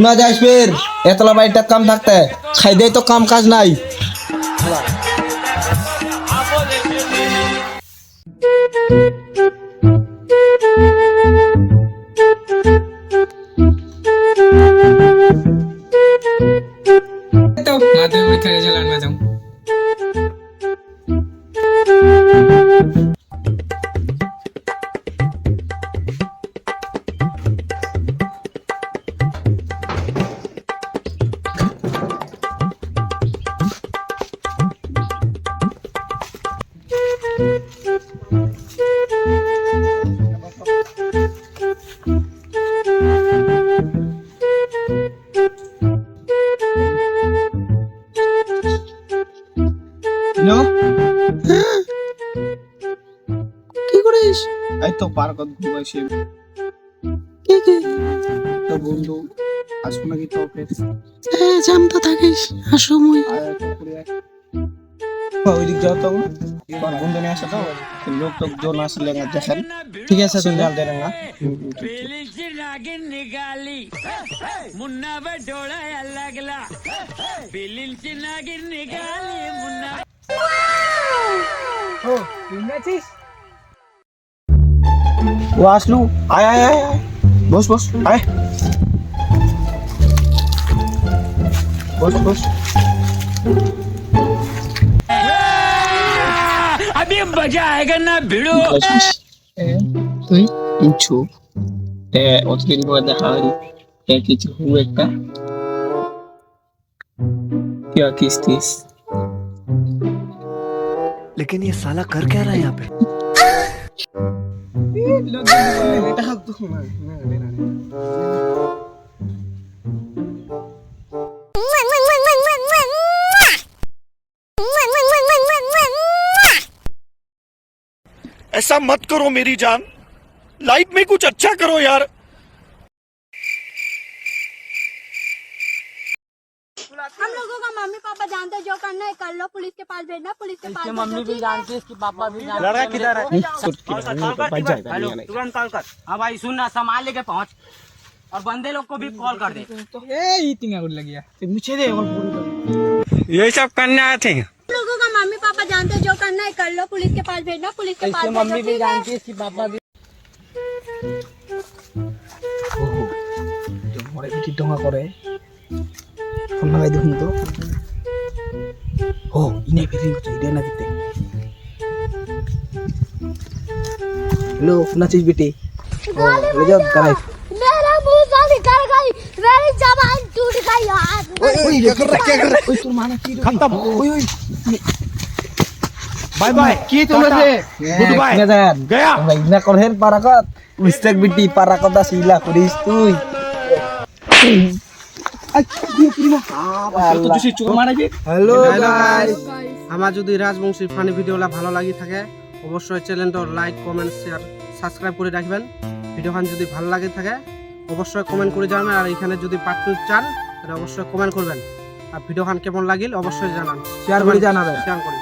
না যাস ফের এতলা বাড়িটা কাম থাকতে খাই দেয় তো কাম কাজ নাই। तो माथे में खड़े चलान में जाऊं কি করিস? এই তো পার্কত ঘুমাইছি। কি কি? তো বন্ধু আসবো নাকি তো অফিস? জামতা থাকিস আসো মুই ওইদিক যাও তো তোমার বন্ধু নিয়ে আসো তো লোক টোক জন আসলে না দেখেন। ঠিক আছে তুমি সিগন্যাল দেন না। नागिन निघाली मुन्ना डोळा लागला बिलींची नागिन निघाली मुन्ना ओ नाचिस ও আসলু আয় আয় আয় আয়। বস বস আয় বস বস। अभी मजा आएगा ना भिड़ो তুই কিছু অতদিন পরে দেখা হলি কিছু খুব একটা क्या किस्तिस लेकिन ये साला कर क्या रहा है यहाँ पे? এটা হাত দুখ না ऐसा मत करो मेरी जान, लाइफ में कुछ अच्छा करो यार। हम लोगों का मम्मी पापा जानते हैं, जो करना है कर लो, पुलिस के पास भेजना, पुलिस के पास मम्मी भी जानती है इसकी पापा भी जानते लड़का किधर है? हेलो तुरंत कॉल कर हाँ भाई सुन ना सामान लेके पहुंच और बंदे लोग को भी कॉल कर दे ए इतनी गुड लगी है মুছে দে এখন পুরো ये सब करने आए थे हम लोगों का मम्मी पापा जानते हैं, जो करना है कर लो, पुलिस के पास भेजना, पुलिस के पास मम्मी भी भेजना, जानती है इसकी पापा भी মরে কি ডঙ্গা করে ফোন লাগাই দেখুন তো। ও ইনে ফিরিং করতে ইডে না দিতে। হ্যালো নাচিস বেটি ও ले जाओ दाई मेरा मुंह से निकल गई, मेरी जबान टूट गई यार। ওই क्या कर रहा ओए তোর माना কি खत्म ওই ওই बाय बाय। কি তোমরা যে গুড বাই। গয়া তোমরা ইনা করেন পারাকত মিস্টেক বেটি পারাকত আসিলা করিস তুই হ্যালো গাইস আমার যদি রাজবংশী ফানি ভিডিওটা ভালো লাগি থাকে অবশ্যই চ্যানেলটা লাইক কমেন্ট শেয়ার সাবস্ক্রাইব করে রাখবেন। ভিডিওখান যদি ভালো লাগে থাকে অবশ্যই কমেন্ট করে জানাবেন, আর এখানে যদি পার্ট 2 চান তাহলে অবশ্যই কমেন্ট করবেন, আর ভিডিওখান কেমন লাগিল অবশ্যই জানান, শেয়ার করে জানাবেন। শেয়ার করুন।